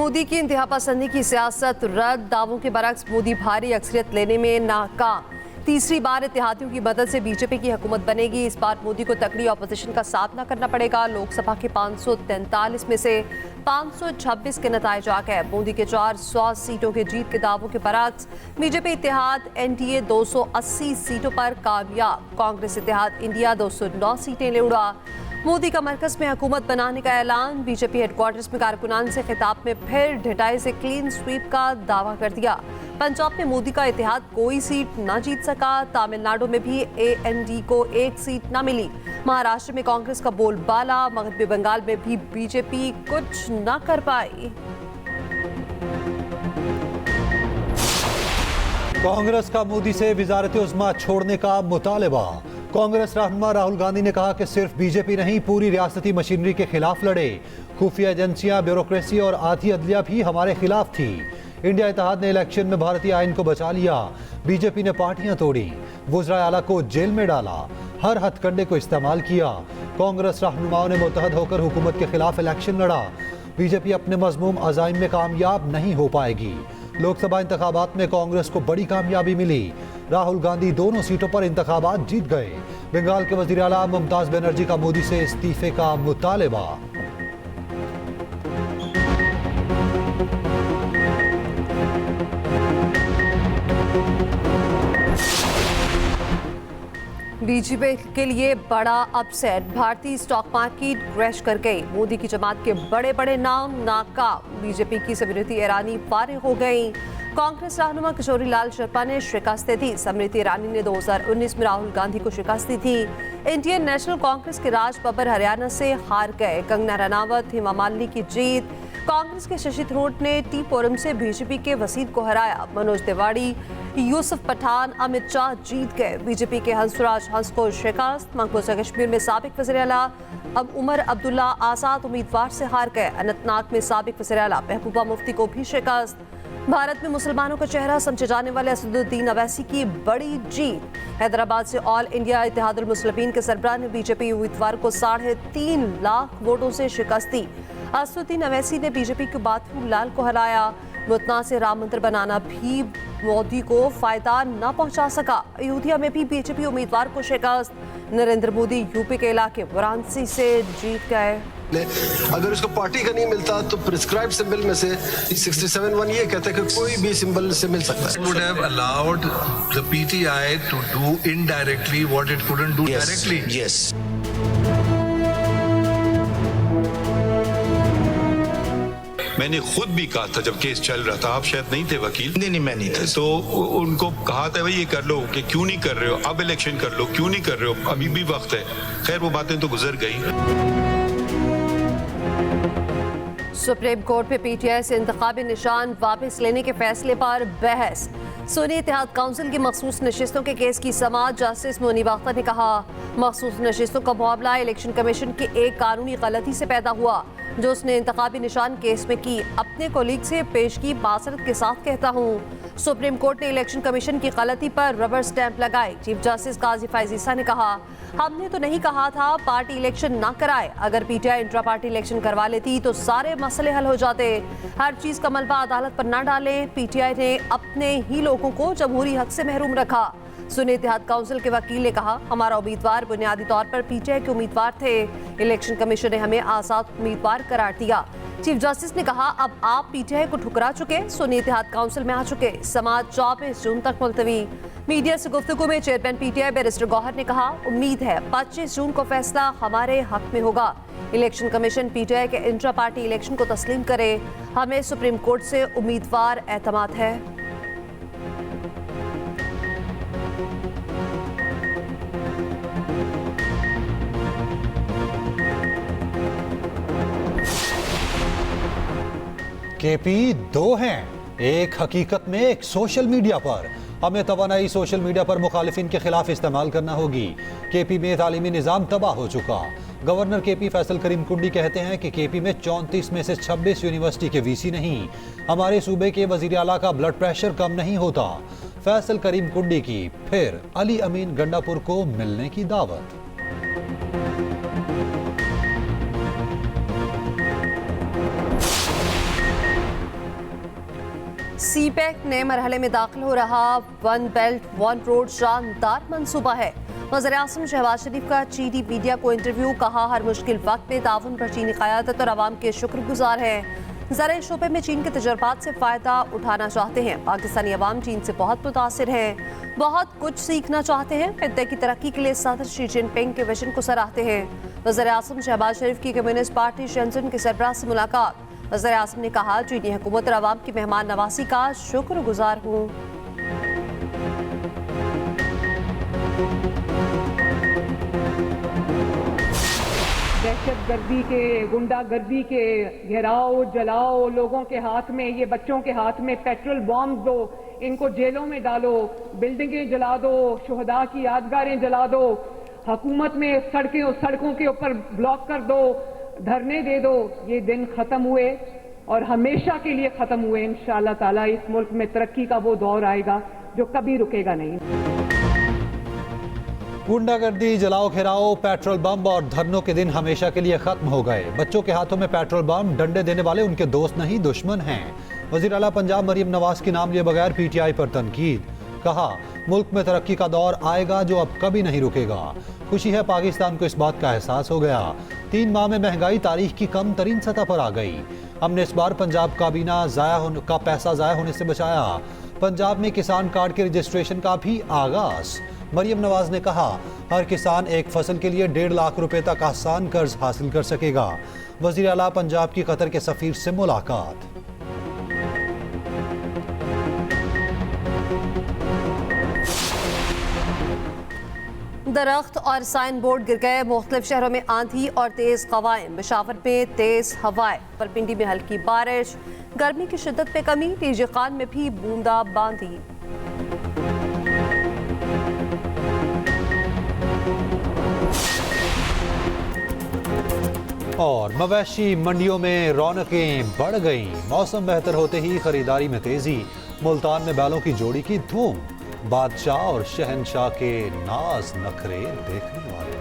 मोदी की इंतहा पसंदी की सियासत रद्द, दावों के बरक्स मोदी भारी अक्सरियत लेने में नाकाम। तीसरी बार इत्तेहादियों की मदद से बीजेपी की हुकूमत बनेगी। इस बार मोदी को तगड़ी ऑपोजिशन का सामना करना पड़ेगा। लोकसभा के 543 में से 526 के नतीजे आ गए। मोदी के 400 सीटों के जीत के दावों के बरक्स बीजेपी इत्तेहाद एनडीए 280 सीटों पर कामयाब। कांग्रेस इत्तेहाद इंडिया 209 सीटें ले उड़ा। मोदी का मरकज में हुकूमत बनाने का ऐलान। बीजेपी हेडक्वार्टर्स में कारकुनान से खिताब में फिर ढिठाई से क्लीन स्वीप का दावा कर दिया। पंजाब में मोदी का इत्तेहाद कोई सीट न जीत सका। तमिलनाडु में भी एएनडी को एक सीट न मिली। महाराष्ट्र में कांग्रेस का बोलबाला। मगरबी बंगाल में भी बीजेपी कुछ न कर पाई। कांग्रेस का मोदी से वजारत उस्मा छोड़ने का मुतालबा। कांग्रेस रहनुमा राहुल गांधी ने कहा कि सिर्फ बीजेपी नहीं, पूरी रियासती मशीनरी के खिलाफ लड़े। खुफिया एजेंसियां, ब्यूरोक्रेसी और आधी अदलिया भी हमारे खिलाफ थी। इंडिया इत्तेहाद ने इलेक्शन में भारतीय आइन को बचा लिया। बीजेपी ने पार्टियां तोड़ी, वज़राए आला को जेल में डाला, हर हथकंडे को इस्तेमाल किया। कांग्रेस रहनुमाओं ने मुत्तहद होकर हुकूमत के खिलाफ इलेक्शन लड़ा। बीजेपी अपने मज़मूम अज़ाइम में कामयाब नहीं हो पाएगी। लोकसभा इंतखाबात में कांग्रेस को बड़ी कामयाबी मिली। राहुल गांधी दोनों सीटों पर इंतखाबात जीत गए। बंगाल के वज़ीर आला ममताज बनर्जी का मोदी से इस्तीफे का मुतालबा। बीजेपी के लिए बड़ा अपसेट। भारतीय स्टॉक मार्केट क्रैश कर गई। मोदी की जमात के बड़े बड़े नाम नाकाम। बीजेपी की स्मृति ईरानी फारिग हो गई। कांग्रेस रहनुमा किशोरी लाल शर्मा ने शिकस्त दी। स्मृति ईरानी ने 2019 में राहुल गांधी को शिकस्त दी थी। इंडियन नेशनल कांग्रेस के राज बब्बर हरियाणा से हार गए। कंगना रनावत, हेमा मालिनी की जीत। कांग्रेस के शशि थरूर ने टी-पोरम से बीजेपी के वसीर को हराया। मनोज तिवारी, यूसुफ पठान, अमित शाह जीत गए। बीजेपी के हंसराज हंस को शिकस्त। मकबूजा कश्मीर में साबिक वज़ीर आला अब उमर अब्दुल्ला आजाद उम्मीदवार से हार गए। अनंतनाग में साबिक वज़ीर आला महबूबा मुफ्ती को भी शिकस्त। भारत में मुसलमानों का चेहरा समझे जाने वाले असदुद्दीन अवैसी की बड़ी जीत। हैदराबाद से ऑल इंडिया इत्तेहादुल मुस्लिमीन के सरबराह ने बीजेपी उम्मीदवार को 3.5 लाख वोटों से शिकस्त दी। असदुद्दीन अवैसी ने बीजेपी के बाथरूम लाल को हराया। मुतना से राम मंदिर बनाना भी मोदी को फायदा न पहुंचा सका। अयोध्या में भी बीजेपी उम्मीदवार को शिकस्त। नरेंद्र मोदी यूपी के इलाके वाराणसी से जीत गए। अगर उसको पार्टी का नहीं मिलता तो प्रिस्क्राइब सिंबल में से 67(1) ये कहता है कि कोई भी सिंबल से मिल सकता है। Would have allowed the PTI to do indirectly what it couldn't do directly. Yes. मैंने खुद भी कहा था जब केस चल रहा था, आप शायद नहीं थे वकील। नहीं, मैं नहीं था। तो उनको कहा था भाई ये कर लो, कि क्यों नहीं कर रहे हो, अब इलेक्शन कर लो, क्यों नहीं कर रहे हो, अभी भी वक्त है। खैर वो बातें तो गुजर गई। सुप्रीम कोर्ट में पीटीआई से इंतखाबी निशान वापस लेने के फैसले पर बहस। सुन्नी इत्तेहाद काउंसिल की मखसूस नशिस्तों के केस की समाअत। जस्टिस मुनीब अख्तर ने कहा, मखसूस नशिस्तों का मामला इलेक्शन कमीशन की एक कानूनी गलती से पैदा हुआ जो उसने इंतखाबी निशान केस में की। अपने कोलीग से पेशगी मासरत के साथ कहता हूँ। सुप्रीम कोर्ट ने इलेक्शन कमीशन की गलती पर रबर स्टैंप लगाई। चीफ जस्टिस काजी फैज ईसा ने कहा, हमने तो नहीं कहा था पार्टी इलेक्शन ना कराए। अगर पीटीआई इंट्रा पार्टी इलेक्शन करवा लेती तो सारे मसले हल हो जाते। हर चीज का मलबा अदालत पर न डालें। पीटीआई ने अपने ही लोगों को जमहूरी हक से महरूम रखा। सुन्नी इत्तेहाद काउंसिल के वकील ने कहा, हमारा उम्मीदवार बुनियादी तौर पर पीटीआई के उम्मीदवार थे। इलेक्शन कमीशन ने हमें आजाद उम्मीदवार करार दिया। चीफ जस्टिस ने कहा, अब आप पीटीआई को ठुकरा चुके, सुन्नी इत्तेहाद काउंसिल में आ चुके। समाअत 24 जून तक मुलतवी। मीडिया से गुफ्तगू में चेयरमैन पीटीआई बैरिस्टर गौहर ने कहा, उम्मीद है 25 जून को फैसला हमारे हक में होगा। इलेक्शन कमीशन पीटीआई के इंट्रा पार्टी इलेक्शन को तस्लीम करे। हमें सुप्रीम कोर्ट से उम्मीदवार एतमाद है। केपी दो हैं, एक हकीकत में, एक सोशल मीडिया पर। हमें तवानाई सोशल मीडिया पर मुखालिफिन के खिलाफ इस्तेमाल करना होगी। केपी में तालीमी निज़ाम तबाह हो चुका। गवर्नर केपी फैसल करीम कुंडी कहते हैं कि केपी में 34 में से 26 यूनिवर्सिटी के वीसी नहीं। हमारे सूबे के वज़ीर आला का ब्लड प्रेशर कम नहीं होता। फैसल करीम कुंडी की फिर अली अमीन गंडापुर को मिलने की दावत। सीपैक नए मरहले में दाखिल हो रहा वन बेल्ट वन रोड शानदार मंसूबा है। वज़ीर-ए-आज़म शहबाज शरीफ का चीनी मीडिया को इंटरव्यू, कहा हर मुश्किल वक्त में ताउन पर चीनी क़यादत और आवाम के शुक्रगुजार हैं। ज़राए शोबे में चीन के तजर्बात से फ़ायदा उठाना चाहते हैं। पाकिस्तानी अवाम चीन से बहुत मुतासिर हैं, बहुत कुछ सीखना चाहते हैं। खित्ते की तरक्की के लिए सदर शी जिनपिंग के विजन को सराहते हैं। वज़ीर-ए-आज़म शहबाज शरीफ की कम्युनिस्ट पार्टी शेंजन के सरबराह से मुलाकात। वज़ीर-ए-आज़म ने कहा, चीनी हुकूमत और अवाम की मेहमान नवाजी का शुक्रगुजार हूँ। दहशतगर्दी के, गुंडागर्दी के घेराव जलाओ, लोगों के हाथ में, ये बच्चों के हाथ में पेट्रोल बॉम्ब दो, इनको जेलों में डालो, बिल्डिंगें जला दो, शुहदा की यादगारें जला दो, हुकूमत में सड़कों के ऊपर ब्लॉक कर दो, धरने दे दो। ये दिन खत्म हुए और हमेशा के लिए खत्म हुए। इंशाअल्लाह ताला इस मुल्क में तरक्की का वो दौर आएगा जो कभी रुकेगा नहीं। गुंडागर्दी, जलाओ घेराओ, पेट्रोल बम और धरनों के दिन हमेशा के लिए खत्म हो गए। बच्चों के हाथों में पेट्रोल बम, डंडे देने वाले उनके दोस्त नहीं दुश्मन हैं। वज़ीर आला पंजाब मरियम नवाज के नाम लिए बगैर PTI पर तनकीद, कहा मुल्क में तरक्की का दौर आएगा जो अब कभी नहीं रुकेगा। खुशी है पाकिस्तान को इस बात का एहसास हो गया। 3 माह में महंगाई तारीख की कम तरीन सतह पर आ गई। हमने इस बार पंजाब काबीना का पैसा ज़ाया होने से बचाया। पंजाब में किसान कार्ड के रजिस्ट्रेशन का भी आगाज। मरियम नवाज ने कहा, हर किसान एक फसल के लिए 1.5 लाख रुपए तक आसान कर्ज हासिल कर सकेगा। वज़ीर आला पंजाब की कतर के सफीर से मुलाकात। दरख्त और साइन बोर्ड गिर गए। मुख्तलिफ शहरों में आंधी और तेज हवाएं, बिशावर में तेज हवाएं, रावलपिंडी में हल्की बारिश। गर्मी की शिद्दत में कमी, टीजे खान में भी बूंदा बांदी। और मवेशी मंडियों में रौनकें बढ़ गईं। मौसम बेहतर होते ही खरीदारी में तेजी। मुल्तान में बैलों की जोड़ी की धूम। बादशाह और शहनशाह के नाज नखरे देखने वाले।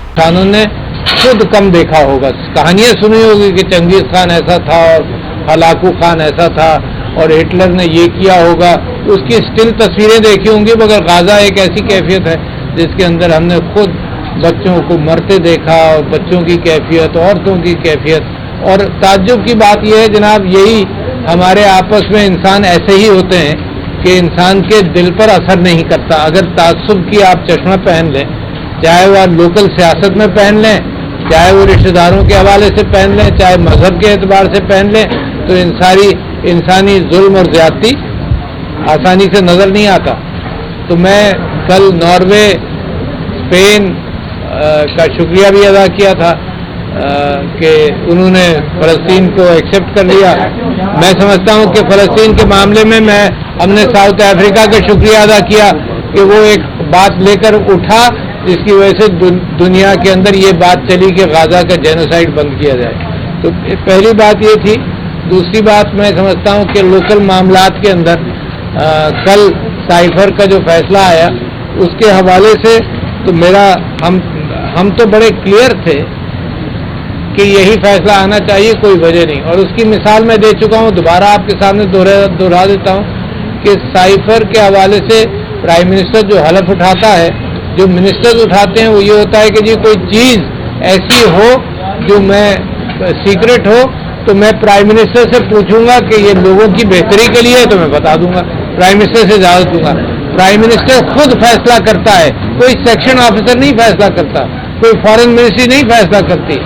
किसानों ने खुद कम देखा होगा, कहानियां सुनी होगी कि चंगेज खान ऐसा था और हलाकू खान ऐसा था और हिटलर ने ये किया होगा। उसकी स्टिल तस्वीरें देखी होंगी, मगर गाजा एक ऐसी कैफियत है जिसके अंदर हमने खुद बच्चों को मरते देखा, और बच्चों की कैफियत, औरतों की कैफियत। और ताज्जुब की बात यह है जनाब, यही हमारे आपस में इंसान ऐसे ही होते हैं कि इंसान के दिल पर असर नहीं करता। अगर ताज्जुब की आप चश्मा पहन लें, चाहे वह लोकल सियासत में पहन लें, चाहे वो रिश्तेदारों के हवाले से पहन लें, चाहे मजहब के एतबार से पहन लें, तो इंसानी जुल्म और ज्यादती आसानी से नजर नहीं आता। तो मैं कल नॉर्वे, स्पेन का शुक्रिया भी अदा किया था कि उन्होंने फ़लस्तीन को एक्सेप्ट कर लिया। मैं समझता हूं कि फ़लस्तीन के मामले में हमने साउथ अफ्रीका का शुक्रिया अदा किया कि वो एक बात लेकर उठा जिसकी वजह से दुनिया के अंदर ये बात चली कि गाजा का जेनोसाइड बंद किया जाए। तो पहली बात ये थी। दूसरी बात मैं समझता हूं कि लोकल मामलात के अंदर कल साइफर का जो फैसला आया उसके हवाले से तो हम तो बड़े क्लियर थे कि यही फैसला आना चाहिए, कोई वजह नहीं। और उसकी मिसाल मैं दे चुका हूं, दोबारा आपके सामने दोहरा देता हूं कि साइफर के हवाले से प्राइम मिनिस्टर जो हलफ उठाता है, जो मिनिस्टर्स उठाते हैं, वो ये होता है कि जी कोई चीज़ ऐसी हो जो मैं सीक्रेट हो तो मैं प्राइम मिनिस्टर से पूछूंगा कि ये लोगों की बेहतरी के लिए है तो मैं बता दूंगा, प्राइम मिनिस्टर से इजाजत दूंगा। प्राइम मिनिस्टर खुद फैसला करता है, कोई सेक्शन ऑफिसर नहीं फैसला करता, कोई फॉरेन मिनिस्ट्री नहीं फैसला करती।